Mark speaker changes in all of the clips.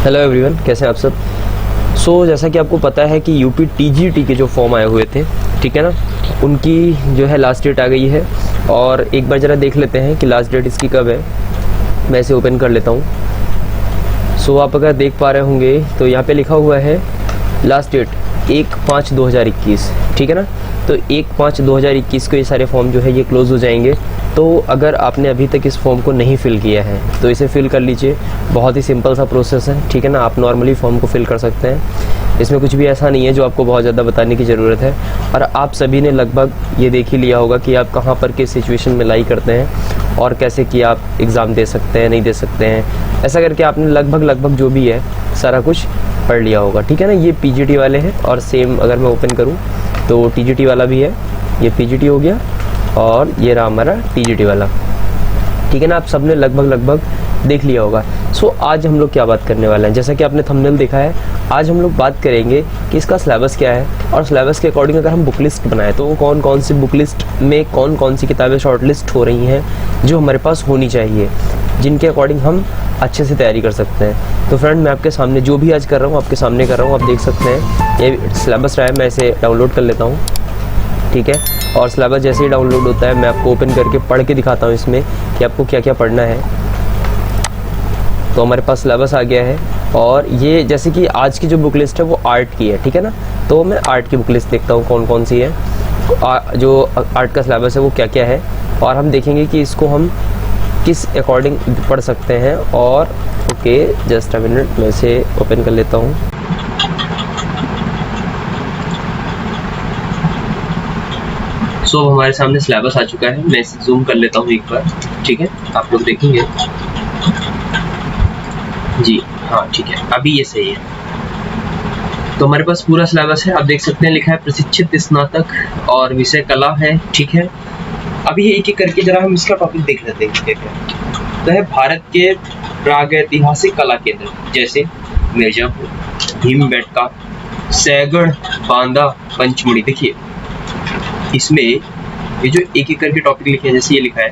Speaker 1: Hello everyone, कैसे हैं आप सब। जैसा कि आपको पता है कि यूपी टीजीटी के जो फॉर्म आए हुए थे, ठीक है ना, उनकी जो है लास्ट डेट आ गई है। और एक बार ज़रा देख लेते हैं कि लास्ट डेट इसकी कब है। मैं इसे ओपन कर लेता हूँ। आप अगर देख पा रहे होंगे तो यहाँ पे लिखा हुआ है लास्ट डेट 1/5/2021, ठीक है ना। तो 1/5/2021 को ये सारे फॉर्म जो है ये क्लोज़ हो जाएंगे। तो अगर आपने अभी तक इस फॉर्म को नहीं फिल किया है तो इसे फिल कर लीजिए। बहुत ही सिंपल सा प्रोसेस है, ठीक है ना। आप नॉर्मली फॉर्म को फिल कर सकते हैं। इसमें कुछ भी ऐसा नहीं है जो आपको बहुत ज़्यादा बताने की ज़रूरत है। और आप सभी ने लगभग ये देख ही लिया होगा कि आप कहाँ पर किस सिचुएशन में लाई करते हैं और कैसे कि आप एग्ज़ाम दे सकते हैं, नहीं दे सकते हैं। ऐसा करके आपने लगभग जो भी है सारा कुछ पढ़ लिया होगा, ठीक है ना। ये पीजीटी वाले हैं और सेम अगर मैं ओपन करूँ तो टीजीटी वाला भी है। ये पीजीटी हो गया और ये रहा हमारा टीजीटी वाला, ठीक है ना। आप सबने लगभग देख लिया होगा। आज हम लोग क्या बात करने वाले हैं, जैसा कि आपने थंबनेल देखा है, आज हम लोग बात करेंगे कि इसका सिलेबस क्या है और सिलेबस के अकॉर्डिंग अगर हम बुक लिस्ट बनाएं तो कौन कौन सी बुक लिस्ट में कौन कौन सी किताबें शॉर्ट लिस्ट हो रही हैं जो हमारे पास होनी चाहिए, जिनके अकॉर्डिंग हम अच्छे से तैयारी कर सकते हैं। तो फ्रेंड, मैं आपके सामने जो भी आज कर रहा हूँ आपके सामने कर रहा हूँ, आप देख सकते हैं। ये सिलेबस रहा है, मैं इसे डाउनलोड कर लेता हूँ, ठीक है। और सिलेबस जैसे ही डाउनलोड होता है मैं आपको ओपन करके पढ़ के दिखाता हूँ इसमें कि आपको क्या क्या पढ़ना है। तो हमारे पास सिलेबस आ गया है। और ये जैसे कि आज की जो बुक लिस्ट है वो आर्ट की है, ठीक है ना। तो मैं आर्ट की बुक लिस्ट देखता हूँ कौन कौन सी है, जो आर्ट का सिलेबस है वो क्या क्या है, और हम देखेंगे कि इसको हम किस अकॉर्डिंग पढ़ सकते हैं। और ओके, जस्ट अ मिनट, मैं इसे ओपन कर लेता हूँ। हमारे सामने सिलेबस आ चुका है। मैं इसे जूम कर लेता हूँ एक बार, ठीक है, आप लोग देखेंगे जी। हाँ, ठीक है, अभी ये सही है। तो हमारे पास पूरा सिलेबस है, आप देख सकते हैं। लिखा है प्रशिक्षित स्नातक और विषय कला है, ठीक है। अभी ये एक एक करके जरा हम इसका टॉपिक देख लेते हैं क्या क्या। तो है भारत के प्रागैतिहासिक कला केंद्र जैसे मिर्जापुर, भीमबेटका, सैगढ़, बांदा, पंचमढ़ी। देखिए इसमें ये जो एक एक करके टॉपिक लिखे हैं, जैसे ये लिखा है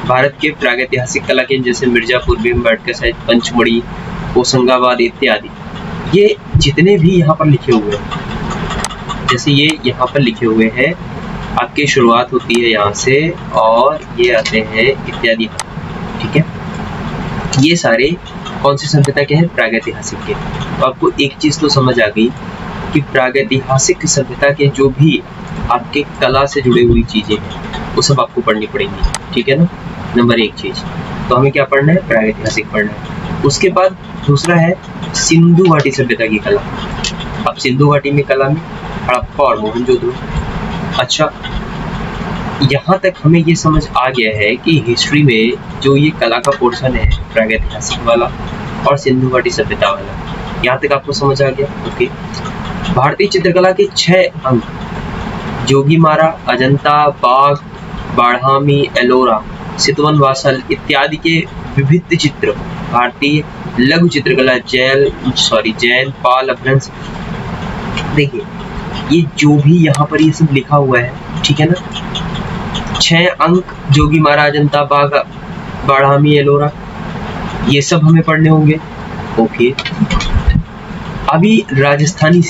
Speaker 1: भारत के प्रागैतिहासिक कला केंद्र जैसे मिर्जापुर, भीमबेटका, पंचमढ़ी, होशंगाबाद इत्यादि। ये जितने भी यहाँ पर लिखे हुए हैं, जैसे ये यहाँ पर लिखे हुए हैं, आपकी शुरुआत होती है यहाँ से और ये आते हैं इत्यादि, ठीक है। ये सारे कौन सी सभ्यता के हैं? प्रागैतिहासिक के। तो आपको एक चीज तो समझ आ गई कि प्रागैतिहासिक सभ्यता के जो भी आपके कला से जुड़ी हुई चीजें हैं वो सब आपको पढ़नी पड़ेंगी, ठीक है ना। नंबर एक चीज तो हमें क्या पढ़ना है? प्रागैतिहासिक पढ़ना है। उसके बाद दूसरा है सिंधु घाटी सभ्यता की कला। अब सिंधु घाटी में कला में हड़प्पा और मोहनजोदड़ो। अच्छा, यहाँ तक हमें ये समझ आ गया है कि हिस्ट्री में जो ये कला का पोर्शन है प्रागैतिहासिक वाला और सिंधु घाटी सभ्यता वाला, यहाँ तक आपको समझ आ गया। ओके, भारतीय चित्रकला के 6 अंग जोगीमारा, अजंता, बाघ, बाढ़ामी, एलोरा, सितवन वासल इत्यादि के विभिन्न चित्र, भारतीय लघु चित्रकला, जैन, पाल, अपभ्रंश। देखिए ये जो भी यहाँ पर ये सब लिखा हुआ है, ठीक है ना। 6 अंक जोगीमारा, अजंता, बाघ, बाढ़ामी, एलोरा, ये सब हमें पढ़ने होंगे। ओके, अभी राजस्थानी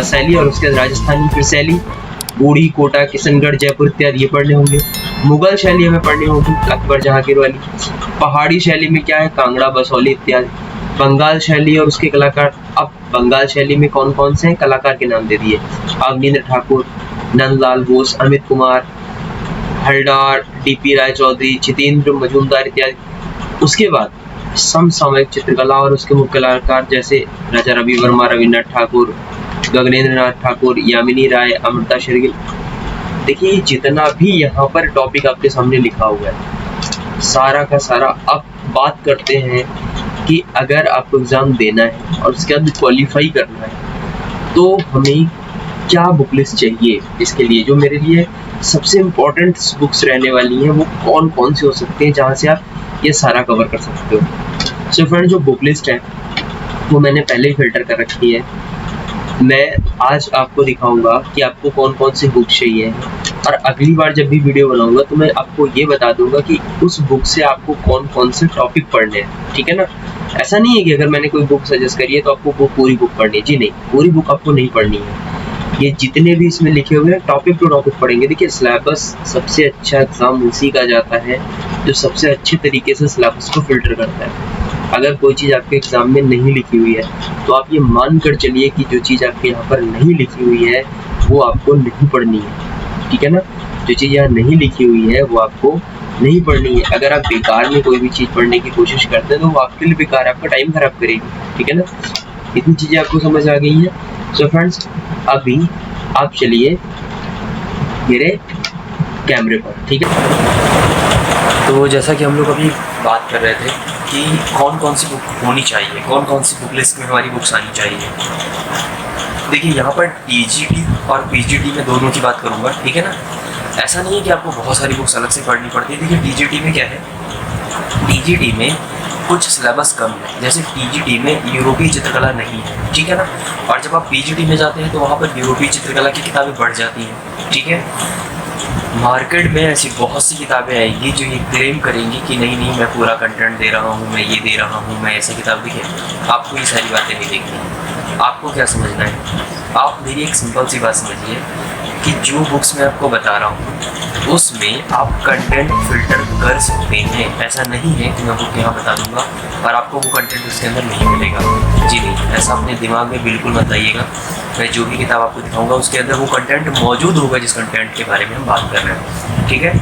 Speaker 1: शैली और उसके बाद राजस्थानी फिर शैली, बूढ़ी, कोटा, किशनगढ़, जयपुर इत्यादि ये पढ़ने होंगे। मुगल शैली हमें पढ़नी होगी, अकबर, जहांगीर वाली। पहाड़ी शैली में क्या है? कांगड़ा, बसौली इत्यादि। बंगाल शैली और उसके कलाकार। अब बंगाल शैली में कौन कौन से हैं? कलाकार के नाम दे दिए। अवनींद्र ठाकुर, नंदलाल बोस, अमित कुमार, हलदार, डीपी राय चौधरी, जितेंद्र मजूमदार इत्यादि। उसके बाद समसामयिक चित्रकला और उसके मुख्य कलाकार जैसे राजा रवि वर्मा, रविन्द्रनाथ ठाकुर, गगनेंद्र नाथ ठाकुर, यामिनी राय, अमृता शेरगिल। देखिए जितना भी यहाँ पर टॉपिक आपके सामने लिखा हुआ है सारा का सारा। अब बात करते हैं कि अगर आपको एग्जाम देना है और उसके बाद क्वालिफाई करना है तो हमें क्या बुक लिस्ट चाहिए इसके लिए। जो मेरे लिए सबसे इम्पोर्टेंट बुक्स रहने वाली हैं वो कौन कौन से हो सकते हैं जहाँ से आप ये सारा कवर कर सकते हो। सो फ्रेंड, जो बुक लिस्ट है वो मैंने पहले ही फिल्टर कर रखी है। मैं आज आपको दिखाऊंगा कि आपको कौन कौन सी बुक चाहिए, और अगली बार जब भी वीडियो बनाऊंगा तो मैं आपको ये बता दूंगा कि उस बुक से आपको कौन कौन से टॉपिक पढ़ने हैं, ठीक है ना। ऐसा नहीं है कि अगर मैंने कोई बुक सजेस्ट करी है तो आपको वो पूरी बुक पढ़नी है। जी नहीं, पूरी बुक आपको नहीं पढ़नी है। ये जितने भी इसमें लिखे हुए हैं टॉपिक टू टॉपिक पढ़ेंगे। देखिए सिलेबस सबसे अच्छा एग्जाम उसी का जाता है जो सबसे अच्छे तरीके से सिलेबस को फिल्टर करता है। अगर कोई चीज़ आपके एग्जाम में नहीं लिखी हुई है तो आप ये मान कर चलिए कि जो चीज़ आपके यहाँ पर नहीं लिखी हुई है वो आपको नहीं पढ़नी है, ठीक है ना। जो चीज़ यहाँ नहीं लिखी हुई है वो आपको नहीं पढ़नी है। अगर आप बेकार में कोई भी चीज़ पढ़ने की कोशिश करते हैं तो वो आपके लिए बेकार है, आपका टाइम खराब करेगी, ठीक है ना। इतनी चीज़ें आपको समझ आ गई हैं। सो फ्रेंड्स, अभी आप चलिए मेरे कैमरे पर, ठीक है। तो जैसा कि हम लोग अभी बात कर रहे थे कि कौन कौन सी बुक होनी चाहिए, कौन कौन सी बुक लिस्ट में हमारी बुक्स आनी चाहिए। देखिए यहाँ पर टीजीटी और पीजीटी में दोनों की बात करूँगा, ठीक है ना। ऐसा नहीं है कि आपको बहुत सारी बुक्स अलग से पढ़नी पड़ती है। देखिए टीजीटी में क्या है, टीजीटी में कुछ सिलेबस कम है। जैसे टीजीटी में यूरोपीय चित्रकला नहीं है, ठीक है ना। और जब आप पीजीटी में जाते हैं तो वहाँ पर यूरोपीय चित्रकला की किताबें बढ़ जाती हैं, ठीक है। मार्केट में ऐसी बहुत सी किताबें आएंगी जो ये क्लेम करेंगी कि नहीं नहीं मैं पूरा कंटेंट दे रहा हूँ, मैं ये दे रहा हूँ, मैं ऐसी किताब देखिए। आपको ये सारी बातें नहीं देखनी। आपको क्या समझना है, आप मेरी एक सिंपल सी बात समझिए कि जो बुक्स मैं आपको बता रहा हूँ उसमें आप कंटेंट फिल्टर कर सकते हैं। ऐसा नहीं है कि मैं बुक यहाँ बता दूंगा और आपको वो कंटेंट उसके अंदर नहीं मिलेगा। जी नहीं, ऐसा अपने दिमाग में बिल्कुल मत लाइएगा। मैं जो भी किताब आपको दिखाऊंगा उसके अंदर वो कंटेंट मौजूद होगा जिस कंटेंट के बारे में हम बात कर रहे हैं, ठीक है।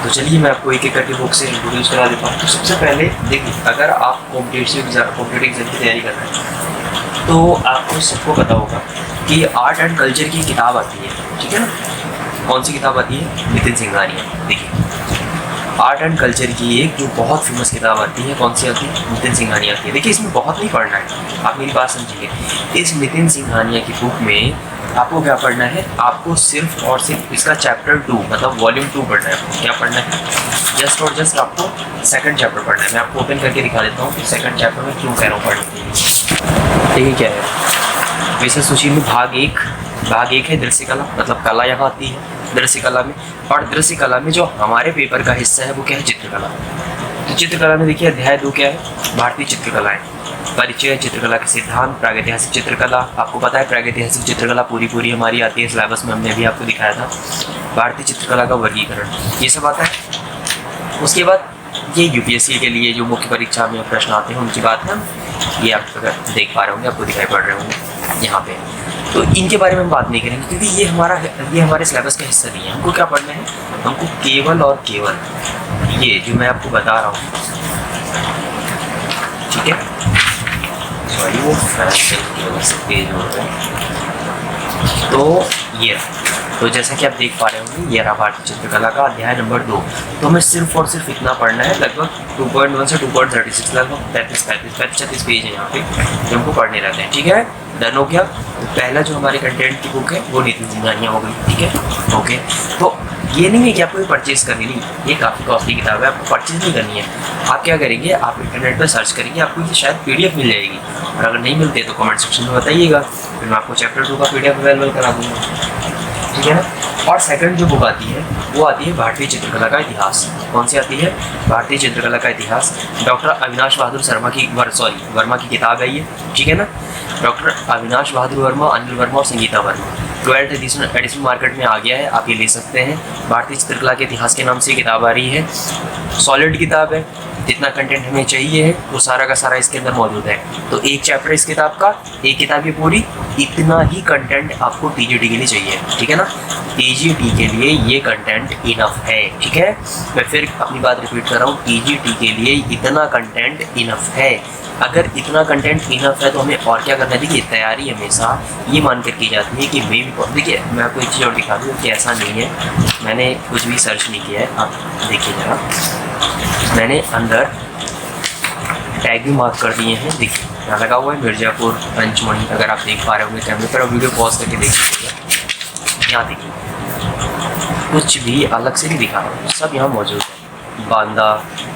Speaker 1: तो चलिए मैं आपको एक एक करके बुक से इंट्रोड्यूस करा देता हूँ। तो सबसे पहले देखिए, अगर आप कॉम्पिटिटिव एग्जाम की तैयारी कर रहे हैं तो आपको सबको पता होगा कि आर्ट एंड कल्चर की किताब आती है, ठीक है ना। कौन सी किताब आती है, नितिन सिंघानिया। देखिए आर्ट एंड कल्चर की एक जो बहुत फेमस किताब आती है, कौन सी आती है, नितिन सिंघानिया की। देखिए इसमें बहुत नहीं पढ़ना है, आप मेरी बात समझिए। इस नितिन सिंघानिया की बुक में आपको क्या पढ़ना है, आपको सिर्फ और सिर्फ इसका चैप्टर 2 मतलब वॉल्यूम 2 पढ़ना है। आपको क्या पढ़ना है, जस्ट और जस्ट आपको सेकंड चैप्टर पढ़ना है। मैं आपको ओपन करके दिखा देता हूँ कि सेकंड चैप्टर में क्यों कह रहा हूँ पढ़ने। देखिए क्या है, विषय सूची में भाग एक है दृश्य कला, मतलब कला यहाँ आती है दृश्य कला में। और दृश्य कला में जो हमारे पेपर का हिस्सा है वो क्या है, चित्रकला। तो चित्रकला में देखिए अध्याय 2 क्या है, भारतीय चित्रकलाएं, परिचय, चित्रकला के सिद्धांत, प्रागैतिहासिक चित्रकला। आपको पता है प्रागैतिहासिक चित्रकला पूरी हमारी आती है सिलेबस में, हमने भी आपको दिखाया था। भारतीय चित्रकला का वर्गीकरण, ये सब आता है। उसके बाद ये यूपीएससी के लिए जो मुख्य परीक्षा में प्रश्न आते हैं उनकी बात है, ये आप अगर देख पा रहे होंगे, आपको दिखाई पड़ रहे होंगे यहाँ पे। तो इनके बारे में हम बात नहीं करेंगे क्योंकि ये हमारे सिलेबस का हिस्सा नहीं है। हमको क्या पढ़ना है, हमको केवल और केवल ये जो मैं आपको बता रहा हूँ, ठीक है। सॉरी वो तेज हो रहा है। तो ये, तो जैसा कि आप देख पा रहे होंगे ये रहा भारतीय चित्रकला का अध्याय नंबर 2। तो हमें सिर्फ और सिर्फ इतना पढ़ना है, लगभग 2.1 से 2.36 लगभग 35-36 पेज है यहाँ पे जो हमको पढ़ने रहते हैं, ठीक है। डन हो गया। तो पहला जो हमारे कंटेंट की बुक है वो नितिन सिंघानिया हो गई, ठीक है। ओके, तो ये नहीं है कि आपको ये परचेज करनी, नहीं, ये काफ़ी कॉस्टली किताब है, आपको परचेज नहीं करनी है। आप क्या करेंगे, आप इंटरनेट पर सर्च करेंगे, आपको ये शायद PDF मिल जाएगी, और अगर नहीं मिलते तो कमेंट सेक्शन में बताइएगा, फिर मैं आपको चैप्टर 2 का PDF अवेलेबल करा दूँगा, ठीक है ना। और सेकंड जो बुक आती है वो आती है भारतीय चित्रकला का इतिहास। कौन सी आती है, भारतीय चित्रकला का इतिहास। डॉक्टर अविनाश बहादुर वर्मा की किताब है ये, ठीक है ना। डॉक्टर अविनाश बहादुर वर्मा, अनिल वर्मा और Sangeeta Verma. 12th addition market में आ गया है, आप ये ले सकते हैं। भारतीय चित्रकला के इतिहास के नाम से किताब आ रही है, सॉलिड किताब है। जितना कंटेंट हमें चाहिए है वो सारा का सारा इसके अंदर मौजूद है। तो एक चैप्टर इस किताब का, एक किताब ये पूरी, इतना ही कंटेंट आपको टीजीटी के लिए चाहिए, ठीक है ना। टीजीटी के लिए ये कंटेंट इनफ है, ठीक है। मैं फिर अपनी बात रिपीट कर रहा हूँ, टीजीटी के लिए इतना कंटेंट इनफ है। अगर इतना कंटेंट इनफ है तो हमें और क्या करना है। देखिए तैयारी हमेशा ये मानकर की जाती है कि देखिए मैं आपको एक चीज़ और दिखा दूँ कि ऐसा नहीं है, मैंने कुछ भी सर्च नहीं किया है। आप देखिए जरा, मैंने अंदर टैग भी मार्क कर दिए हैं। देखिए यहाँ लगा हुआ है मिर्ज़ापुर पंचमढ़ी, अगर आप देख पा रहे होंगे कैमरे पर, वीडियो पॉज करके देख लीजिएगा। यहाँ देखिए कुछ भी अलग से नहीं दिखा रहा हूँ, सब यहाँ मौजूद है,
Speaker 2: बांदा,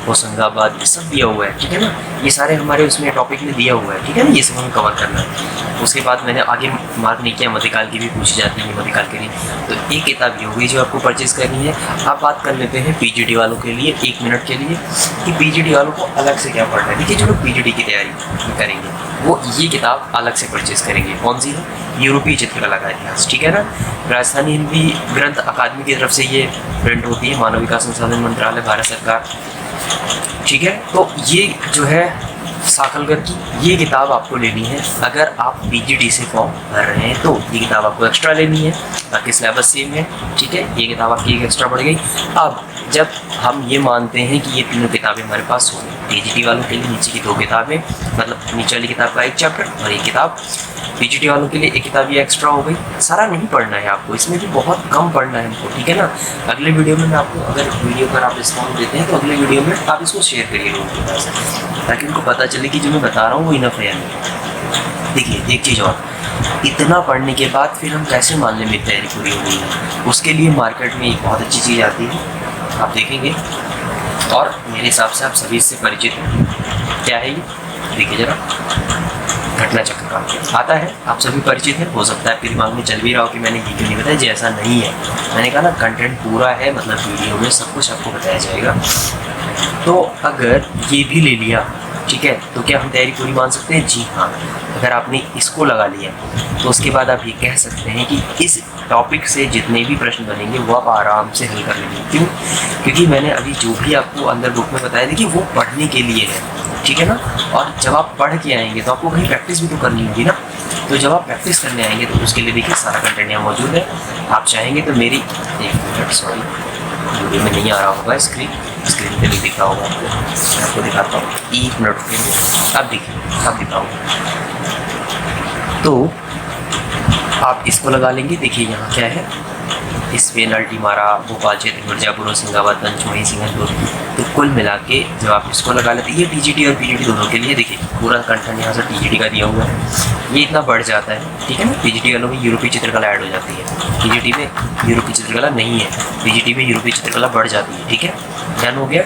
Speaker 2: होशंगाबाद, ये सब दिया हुआ है, ठीक है ना। ये सारे हमारे उसमें टॉपिक में दिया हुआ है, ठीक है ना। ये सब हमें कवर करना है। उसके बाद मैंने आगे मार्क नहीं किया, मध्यकाल की भी पूछी जाती है, मध्यकाल के लिए। तो एक किताब ये हो गई जो आपको परचेज करनी है। आप बात कर लेते हैं पीजीडी वालों के लिए 1 मिनट के लिए कि पीजीडी वालों को अलग से क्या पढ़ना है। देखिए, जो लोग पीजीडी की तैयारी करेंगे वो ये किताब अलग से परचेज करेंगे। कौन सी है? यूरोपीय चित्रकला का इतिहास, ठीक है ना। राजस्थानी हिंदी ग्रंथ अकादमी की तरफ से ये प्रिंट होती है, मानव विकास संसाधन मंत्रालय, भारत सरकार, ठीक है। तो ये जो है साखलकर की ये किताब आपको लेनी है अगर आप पीजीडी से फॉर्म भर रहे हैं। तो ये किताब आपको एक्स्ट्रा लेनी है, बाकी सिलेबस सेम है, ठीक है। ये किताब आपकी एक एक्स्ट्रा पड़ गई। अब जब हम ये मानते हैं कि ये तीनों किताबें हमारे पास होंगी, पीजीडी वालों के लिए नीचे की 2 किताबें, मतलब नीचे वाली किताब का 1 चैप्टर और एक किताब, पीजीडी वालों के लिए 1 किताब ये एक्स्ट्रा हो गई। सारा नहीं पढ़ना है आपको, इसमें भी बहुत कम पढ़ना है हमको, ठीक है ना। अगले वीडियो में मैं आपको, अगर वीडियो पर आप रिस्पॉन्स देते हैं तो अगले वीडियो में आप इसको शेयर करिए लोगों के पास, ताकि उनको पता चले कि जो मैं बता रहा हूँ वो इनफ है या नहीं। देखिए, एक चीज़ और, इतना पढ़ने के बाद फिर हम कैसे मान लें मेरी तैयारी पूरी हो गई है। उसके लिए मार्केट में एक बहुत अच्छी चीज़ आती है, आप देखेंगे, और मेरे हिसाब से आप सभी इससे परिचित हैं। क्या है ये? देखिए जरा, घटना चक्र का आता है, आप सभी परिचित हैं। हो सकता है आपके दिमाग में चल भी रहा हो कि मैंने ये क्यों नहीं बताया। जी ऐसा नहीं है, मैंने कहा ना कंटेंट पूरा है, मतलब वीडियो में सब कुछ आपको बताया जाएगा। तो अगर ये भी ले लिया, ठीक है, तो क्या हम तैयारी पूरी मान सकते हैं? जी हाँ। अगर आपने इसको लगा लिया तो उसके बाद आप ये कह सकते हैं कि इस टॉपिक से जितने भी प्रश्न बनेंगे वो आप आराम से हल कर लेंगे। क्यों? क्योंकि मैंने अभी जो भी आपको अंदर बुक में बताया, देखिए वो पढ़ने के लिए है, ठीक है ना। और जब आप पढ़ के आएंगे तो आपको कहीं प्रैक्टिस भी तो करनी होगी ना। तो जब आप प्रैक्टिस करने आएंगे तो उसके लिए देखिए सारा कंटेंट यहाँ मौजूद है। आप चाहेंगे तो मेरी 1 मिनट, सॉरी वीडियो में नहीं आ रहा होगा, स्क्रीन पे भी दिख रहा होगा आपको, मैं आपको दिखाता हूँ। 1 मिनट के लिए अब देखिए, अब दिखाऊँगा। तो आप इसको लगा लेंगे। देखिए यहाँ क्या है, स्पेन, अल्टीमारा, भोपाल क्षेत्र, मिर्जापुर, होशंगाबाद, पंचमढ़ी, सिंगापुर। तो कुल मिला के जब आप इसको लगा लेते हैं, ये टीजीटी और पीजीटी दोनों के लिए देखिए पूरा कंटेंट यहाँ से टीजीटी का दिया हुआ है। ये इतना बढ़ जाता है, ठीक है ना। पीजीटी वालों में यूरोपीय चित्रकला ऐड हो जाती है, पीजीटी में यूरोपीय चित्रकला नहीं है, पीजीटी में यूरोपीय चित्रकला बढ़ जाती है, ठीक है। डन हो गया।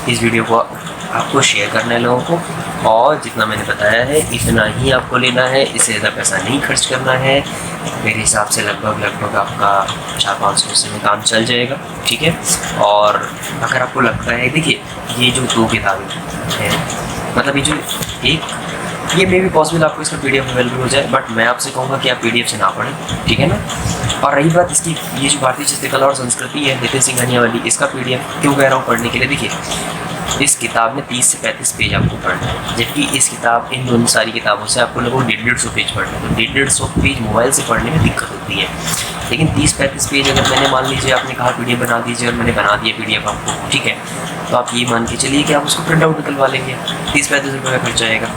Speaker 2: इस वीडियो को आपको शेयर करना है लोगों को, और जितना मैंने बताया है इतना ही आपको लेना है, इससे ज़्यादा पैसा नहीं खर्च करना है। मेरे हिसाब से लगभग आपका 400-500 में काम चल जाएगा, ठीक है। और अगर आपको लगता है, देखिए ये जो 2 किताबें हैं, मतलब ये जो ये मे भी पॉसिबल आपको इसका पीडीएफ अवेलेबल हो जाए, बट मैं आपसे कहूँगा कि आप पीडीएफ से ना पढ़ें, ठीक है ना। और रही बात इसकी, ये जो भारतीय चित्रकला और संस्कृति है नितिन सिंघानिया वाली, इसका पीडीएफ क्यों कह रहा हूँ पढ़ने के लिए। देखिए इस किताब में 30 से 35 पेज आपको पढ़ना है, जबकि इस किताब, इन दोनों सारी किताबों से आपको लगभग 150 पेज पढ़ना है। तो 150 पेज मोबाइल से पढ़ने में दिक्कत होती है, लेकिन 30-35 पेज अगर मैंने, मान लीजिए आपने कहा पीडीएफ बना दीजिए और मैंने बना दिया पीडीएफ आपको, ठीक है, तो आप ये मान के चलिए कि आप उसको प्रिंट आउट निकलवा लेंगे, 30-35 रुपये का खर्च आएगा।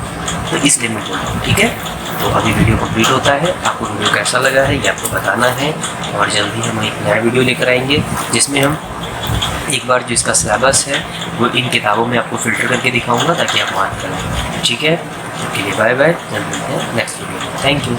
Speaker 2: तो इसलिए मैं बोल रहा हूँ, ठीक है। तो अभी वीडियो कंप्लीट होता है, आपको वीडियो कैसा लगा है ये आपको बताना है, और जल्दी हम एक नया वीडियो लेकर आएंगे जिसमें हम एक बार जो इसका सिलेबस है वो इन किताबों में आपको फिल्टर करके दिखाऊंगा ताकि आप मान करें, ठीक है। उसके लिए बाय बाय, जल्द मिलते हैं नेक्स्ट वीडियो में। Thank you.